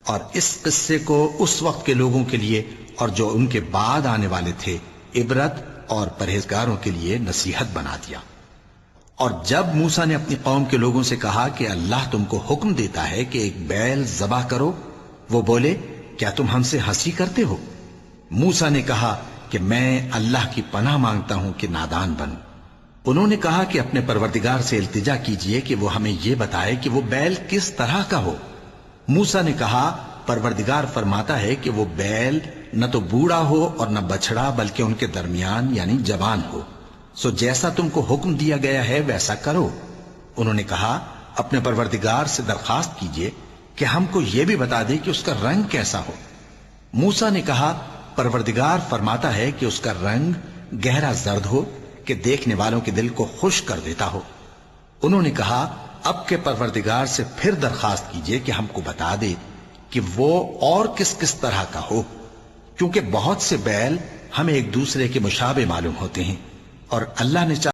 اور اس قصے کو اس وقت کے لوگوں کے لیے اور جو ان کے بعد آنے والے تھے عبرت اور پرہیزگاروں کے لیے نصیحت بنا دیا۔ اور جب موسیٰ نے اپنی قوم کے لوگوں سے کہا کہ اللہ تم کو حکم دیتا ہے کہ ایک بیل ذبح کرو، وہ بولے کیا تم ہم سے ہنسی کرتے ہو؟ موسیٰ نے کہا کہ میں اللہ کی پناہ مانگتا ہوں کہ نادان بنوں۔ انہوں نے کہا کہ اپنے پروردگار سے التجا کیجئے کہ وہ ہمیں یہ بتائے کہ وہ بیل کس طرح کا ہو۔ موسیٰ نے کہا پروردگار فرماتا ہے کہ وہ بیل نہ تو بوڑھا ہو اور نہ بچڑا بلکہ ان کے درمیان یعنی جوان ہو، سو جیسا تم کو حکم دیا گیا ہے ویسا کرو۔ انہوں نے کہا اپنے پروردگار سے درخواست کیجئے کہ ہم کو یہ بھی بتا دے کہ اس کا رنگ کیسا ہو۔ موسیٰ نے کہا پروردگار فرماتا ہے کہ اس کا رنگ گہرا زرد ہو کہ دیکھنے والوں کے دل کو خوش کر دیتا ہو۔ انہوں نے کہا اب کے پروردگار سے پھر درخواست کیجئے کہ ہم کو بتا دے کہ وہ اور کس کس طرح کا ہو، کیونکہ بہت سے بیل ہمیں ایک دوسرے کے مشابہ معلوم ہوتے ہیں، اور اللہ نے